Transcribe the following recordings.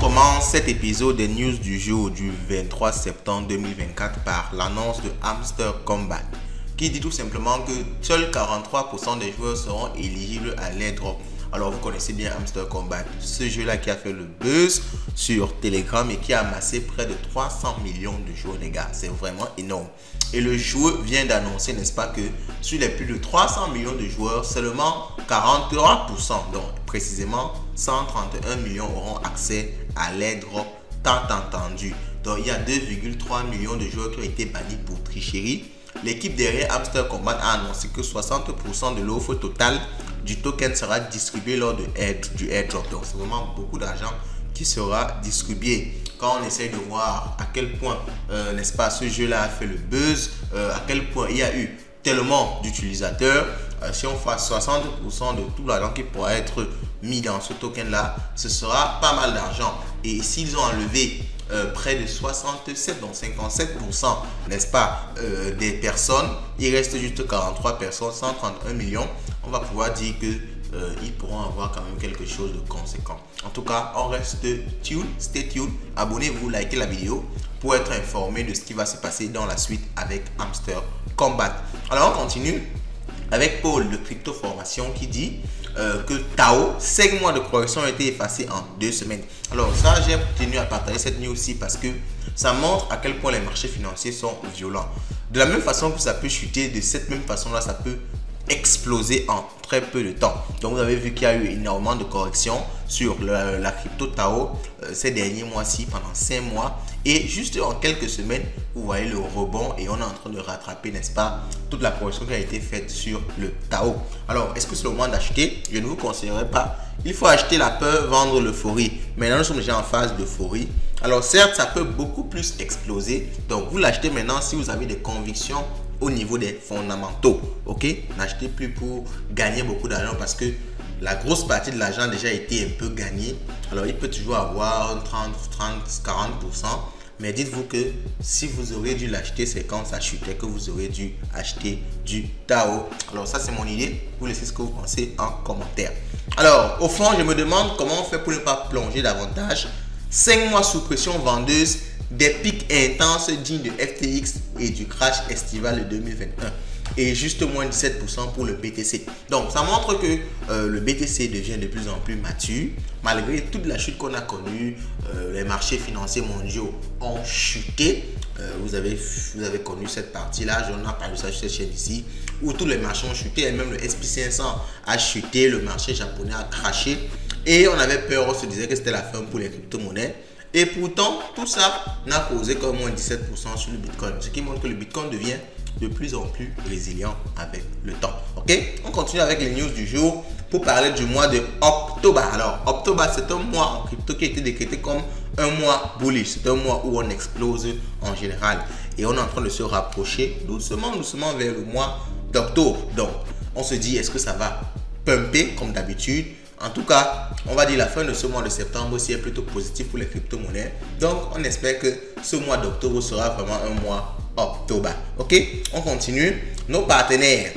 commence cet épisode des news du jour du 23 septembre 2024 par l'annonce de Hamster Kombat qui dit tout simplement que seuls 43% des joueurs seront éligibles à l'airdrop. Alors vous connaissez bien Hamster Kombat, ce jeu-là qui a fait le buzz sur Telegram et qui a amassé près de 300 millions de joueurs, les gars. C'est vraiment énorme. Et le joueur vient d'annoncer, n'est-ce pas, que sur les plus de 300 millions de joueurs, seulement 43%, donc précisément 131 millions auront accès à l'airdrop tant entendu. Donc il y a 2,3 millions de joueurs qui ont été bannis pour tricherie. L'équipe derrière Hamster Kombat a annoncé que 60% de l'offre totale du token sera distribué lors du airdrop. Donc c'est vraiment beaucoup d'argent qui sera distribué. Quand on essaie de voir à quel point, n'est-ce pas, ce jeu-là a fait le buzz, à quel point il y a eu tellement d'utilisateurs, si on fait 60% de tout l'argent qui pourra être mis dans ce token-là, ce sera pas mal d'argent. Et s'ils ont enlevé près de 67, donc 57%, n'est-ce pas, des personnes, il reste juste 43 personnes, 131 millions, on va pouvoir dire que ils pourront avoir quand même quelque chose de conséquent. En tout cas, on reste tuned, stay tuned, abonnez-vous, likez la vidéo pour être informé de ce qui va se passer dans la suite avec Hamster Kombat. Alors on continue avec Paul de Crypto Formation qui dit que Tao, 5 mois de correction ont été effacés en 2 semaines. Alors ça, j'ai tenu à partager cette news aussi parce que ça montre à quel point les marchés financiers sont violents. De la même façon que ça peut chuter, de cette même façon-là, ça peut exploser en très peu de temps. Donc vous avez vu qu'il y a eu énormément de corrections sur la crypto Tao ces derniers mois-ci, pendant 5 mois, et juste en quelques semaines vous voyez le rebond et on est en train de rattraper, n'est-ce pas, toute la correction qui a été faite sur le Tao. Alors est-ce que c'est le moment d'acheter? Je ne vous conseillerais pas. Il faut acheter la peur, vendre l'euphorie. Maintenant nous sommes déjà en phase d'euphorie. Alors certes ça peut beaucoup plus exploser, donc vous l'achetez maintenant si vous avez des convictions au niveau des fondamentaux, ok? N'achetez plus pour gagner beaucoup d'argent parce que la grosse partie de l'argent a déjà été un peu gagnée. Alors il peut toujours avoir 40%, mais dites-vous que si vous aurez dû l'acheter, c'est quand ça chutait que vous aurez dû acheter du Tao. Alors ça c'est mon idée, vous laissez ce que vous pensez en commentaire. Alors au fond je me demande comment on fait pour ne pas plonger davantage. 5 mois sous pression vendeuse, des pics intenses dignes de FTX et du crash estival de 2021 et juste moins 17% pour le BTC. Donc ça montre que le BTC devient de plus en plus mature malgré toute la chute qu'on a connue. Les marchés financiers mondiaux ont chuté. Vous avez connu cette partie là, j'en ai parlé de ça sur cette chaîne ici, où tous les marchés ont chuté et même le SP500 a chuté, le marché japonais a craché et on avait peur, on se disait que c'était la fin pour les crypto-monnaies. Et pourtant, tout ça n'a causé que moins 17% sur le Bitcoin. Ce qui montre que le Bitcoin devient de plus en plus résilient avec le temps. Ok, on continue avec les news du jour pour parler du mois de octobre. Alors, octobre, c'est un mois en crypto qui a été décrété comme un mois bullish. C'est un mois où on explose en général. Et on est en train de se rapprocher doucement vers le mois d'octobre. Donc, on se dit, est-ce que ça va pumper comme d'habitude? En tout cas, on va dire la fin de ce mois de septembre aussi est plutôt positif pour les crypto-monnaies. Donc, on espère que ce mois d'octobre sera vraiment un mois octobre. Ok, on continue. Nos partenaires.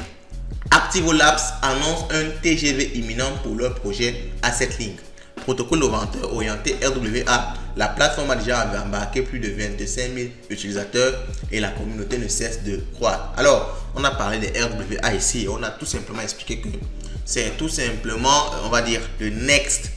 Activo Labs annonce un TGV imminent pour leur projet Asset Link. Protocole de vente orienté RWA. La plateforme a déjà embarqué plus de 25 000 utilisateurs et la communauté ne cesse de croître. Alors, on a parlé des RWA ici et on a tout simplement expliqué que c'est tout simplement, on va dire, le next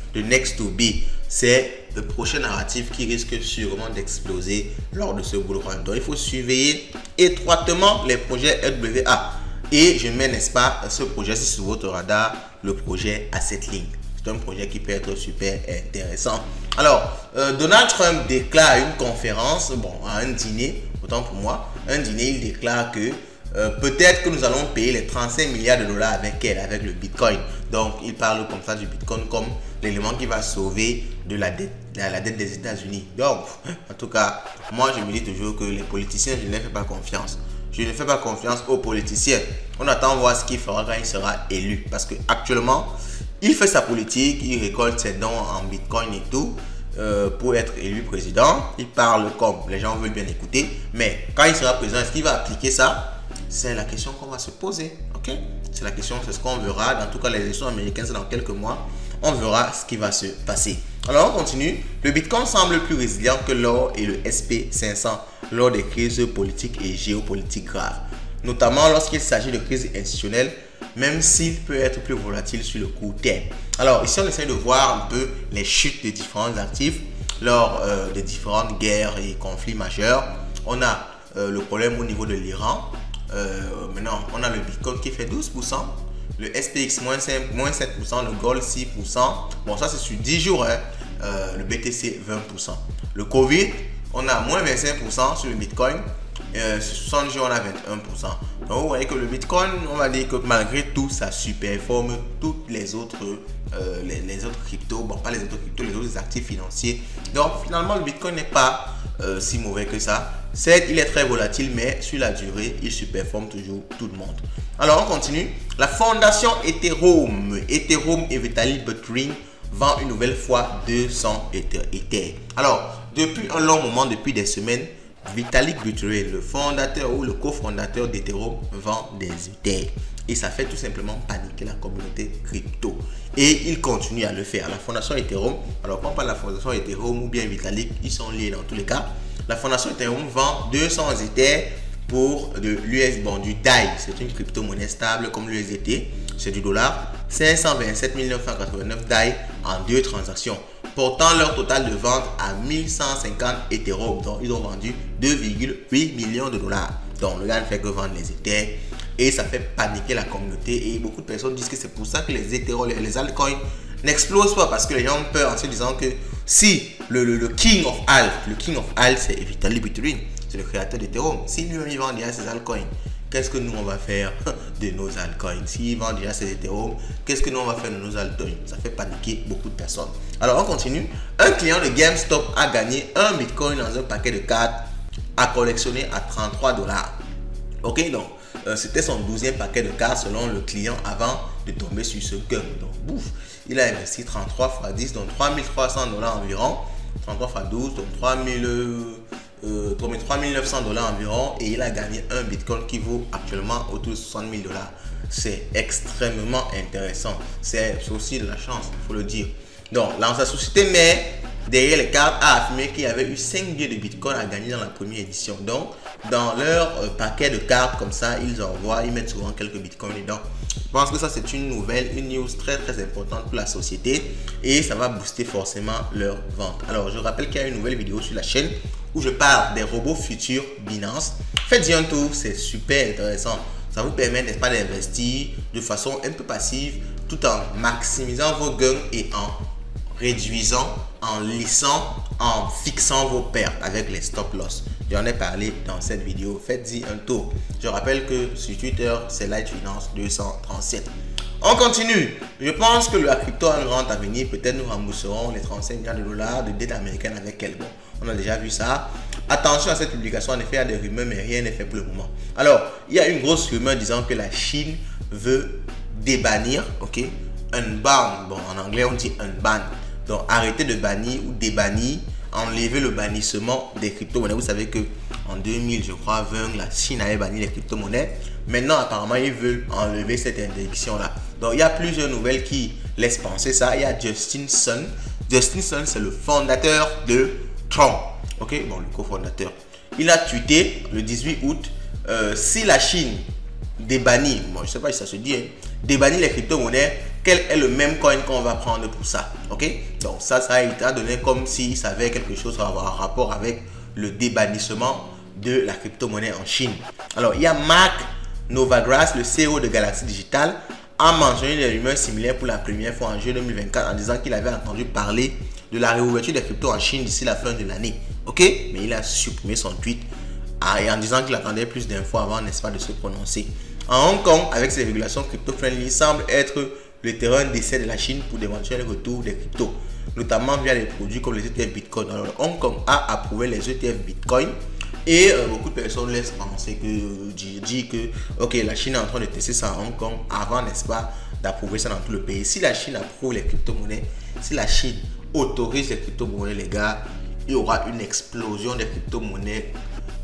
to be. C'est le prochain narratif qui risque sûrement d'exploser lors de ce bull run. Donc, il faut surveiller étroitement les projets RWA. Et je mets, n'est-ce pas, ce projet sur votre radar, le projet Asset Link. C'est un projet qui peut être super intéressant. Alors, Donald Trump déclare à une conférence, bon, à un dîner, autant pour moi, un dîner, il déclare que peut-être que nous allons payer les 35 milliards de dollars avec elle, avec le Bitcoin. Donc, il parle comme ça du Bitcoin comme l'élément qui va sauver de la dette des États-Unis. Donc, en tout cas, moi, je me dis toujours que les politiciens, je ne les fais pas confiance. Je ne fais pas confiance aux politiciens. On attend voir ce qu'il fera quand il sera élu. Parce qu'actuellement, il fait sa politique, il récolte ses dons en Bitcoin et tout. Pour être élu président, il parle comme les gens veulent bien écouter. Mais quand il sera président, est-ce qu'il va appliquer ça? C'est la question qu'on va se poser, ok? C'est la question, c'est ce qu'on verra. Dans tout cas, les élections américaines, c'est dans quelques mois. on verra ce qui va se passer. Alors on continue. Le Bitcoin semble plus résilient que l'or et le SP500 lors des crises politiques et géopolitiques graves, notamment lorsqu'il s'agit de crises institutionnelles, même s'il peut être plus volatile sur le court terme. Alors ici on essaie de voir un peu les chutes des différents actifs lors des différentes guerres et conflits majeurs. On a le problème au niveau de l'Iran. Maintenant on a le Bitcoin qui fait 12%, le SPX moins 7%, le Gold 6%. Bon, ça c'est sur 10 jours, hein. Le BTC 20%. Le Covid, on a moins 25% sur le Bitcoin. Sur 60 jours, on a 21%. Donc vous voyez que le Bitcoin, on va dire que malgré tout, ça superforme toutes les autres cryptos. Bon, pas les autres cryptos, les autres actifs financiers. Donc finalement, le Bitcoin n'est pas si mauvais que ça. Certes, il est très volatile, mais sur la durée, il superforme toujours tout le monde. Alors, on continue. La fondation Ethereum et Vitalik Buterin vend une nouvelle fois 200 Ether. Alors, depuis un long moment, depuis des semaines, Vitalik Buterin, le fondateur ou le cofondateur d'Ethereum, vend des Ether. Et ça fait tout simplement paniquer la communauté crypto. Et il continue à le faire. La fondation Ethereum, alors quand on parle de la fondation Ethereum ou bien Vitalik, ils sont liés dans tous les cas. La fondation Ethereum vend 200 Ether pour de l'US, bon, du DAI. C'est une crypto-monnaie stable comme l'USDT. C'est du dollar. 527 989 DAI en 2 transactions, portant leur total de vente à 1150 Ethereum. Donc, ils ont vendu 2,8 millions de dollars. Donc, le gars ne fait que vendre les Ethers et ça fait paniquer la communauté. Et beaucoup de personnes disent que c'est pour ça que les Ethereum, les altcoins n'explosent pas, parce que les gens ont peur en se disant que si le King of Alt, c'est Vitalik Buterin, c'est le créateur d'Ethereum. Si lui-même il vend déjà ses altcoins, qu'est-ce que nous on va faire de nos altcoins? S'il vend déjà ses Ethereum, qu'est-ce que nous on va faire de nos altcoins? Ça fait paniquer beaucoup de personnes. Alors on continue. Un client de GameStop a gagné un Bitcoin dans un paquet de cartes à collectionner à 33 $. Ok, donc c'était son 12e paquet de cartes selon le client avant de tomber sur ce gun. Donc bouf, il a investi 33 x 10, donc 3300 $ environ. 33 x 12, donc 3900 $ environ, et il a gagné un Bitcoin qui vaut actuellement autour de 60 000 $. C'est extrêmement intéressant. C'est aussi de la chance, il faut le dire. Donc, dans sa société mère, derrière les cartes, a affirmé qu'il y avait eu 5 billets de Bitcoin à gagner dans la première édition. Donc, dans leur paquet de cartes comme ça, ils mettent souvent quelques Bitcoins dedans. Je pense que ça, c'est une nouvelle, une news très très importante pour la société et ça va booster forcément leur vente. Alors, je rappelle qu'il y a une nouvelle vidéo sur la chaîne où je parle des robots futurs Binance. Faites-y un tour, c'est super intéressant. Ça vous permet, n'est-ce pas, d'investir de façon un peu passive tout en maximisant vos gains et en réduisant, en lissant, en fixant vos pertes avec les stop loss. J'en ai parlé dans cette vidéo. Faites-y un tour. Je rappelle que sur Twitter, c'est Light Finance 237. On continue. Je pense que la crypto a une rente à venir. Peut-être nous rembourserons les 35 milliards de dollars de dette américaine avec elle. Bon, on a déjà vu ça. Attention à cette publication. En effet, il y a des rumeurs, mais rien n'est fait pour le moment. Alors, il y a une grosse rumeur disant que la Chine veut débannir, ok, unban. Bon, en anglais, on dit unban. Donc, arrêter de bannir ou débannir, enlever le bannissement des crypto-monnaies. Vous savez que en 2000, je crois, 20, la Chine avait banni les crypto-monnaies. Maintenant, apparemment, ils veulent enlever cette interdiction-là. Donc, il y a plusieurs nouvelles qui laissent penser ça. Il y a Justin Sun. Justin Sun, c'est le fondateur de Tron. Ok, bon, le cofondateur. Il a tweeté le 18 août, si la Chine débannit, bon, je ne sais pas si ça se dit, hein, débannit les crypto-monnaies, quel est le même coin qu'on va prendre pour ça? Ok, donc ça a été donné comme s'il savait quelque chose à avoir un rapport avec le débannissement de la crypto-monnaie en Chine. Alors, il y a Mark Novogratz, le CEO de Galaxy Digital, a mentionné des rumeurs similaires pour la première fois en juillet 2024 en disant qu'il avait entendu parler de la réouverture des cryptos en Chine d'ici la fin de l'année. Ok, mais il a supprimé son tweet en disant qu'il attendait plus d'infos avant, n'est-ce pas, de se prononcer. En Hong Kong, avec ses régulations crypto-friendly, semble être le terrain d'essai de la Chine pour d'éventuels retours des cryptos, notamment via des produits comme les ETF Bitcoin. Alors, Hong Kong a approuvé les ETF Bitcoin et beaucoup de personnes laissent penser que, ok, la Chine est en train de tester ça à Hong Kong avant, n'est-ce pas, d'approuver ça dans tout le pays. Si la Chine approuve les crypto-monnaies, si la Chine autorise les crypto-monnaies, les gars, il y aura une explosion des crypto-monnaies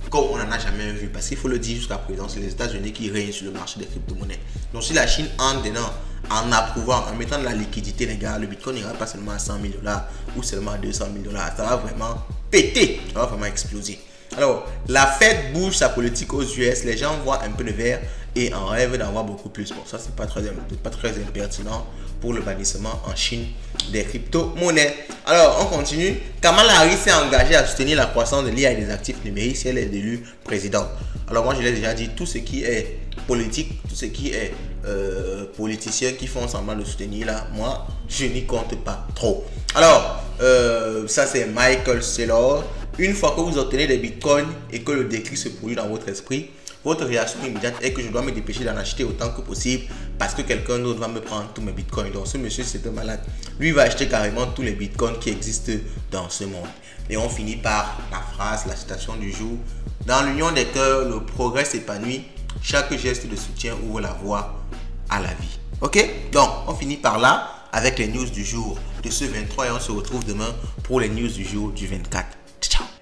comme on n'en a jamais vu. Parce qu'il faut le dire, jusqu'à présent, c'est les États-Unis qui règnent sur le marché des crypto-monnaies. Donc, si la Chine entre dedans en approuvant, en mettant de la liquidité, les gars, le Bitcoin n'ira pas seulement à 100 000 $ ou seulement à 200 000 $. Ça va vraiment péter, ça va vraiment exploser. Alors, la Fed bouge sa politique aux US, les gens voient un peu de vert et en rêvent d'avoir beaucoup plus. Bon, ça, c'est pas très impertinent pour le bannissement en Chine des crypto-monnaies. Alors, on continue. Kamala Harris s'est engagée à soutenir la croissance de l'IA et des actifs numériques si elle est élue présidente. Alors, moi, je l'ai déjà dit, tout ce qui est politique, tout ce qui est politiciens qui font semblant de soutenir là, moi, je n'y compte pas trop. Alors, ça, c'est Michael Saylor. Une fois que vous obtenez des bitcoins et que le déclic se produit dans votre esprit, votre réaction immédiate est que je dois me dépêcher d'en acheter autant que possible parce que quelqu'un d'autre va me prendre tous mes bitcoins. Donc ce monsieur, c'est un malade. Lui va acheter carrément tous les bitcoins qui existent dans ce monde. Et on finit par la phrase, la citation du jour. Dans l'union des cœurs, le progrès s'épanouit. Chaque geste de soutien ouvre la voie à la vie. Ok? Donc on finit par là avec les news du jour de ce 23 et on se retrouve demain pour les news du jour du 24.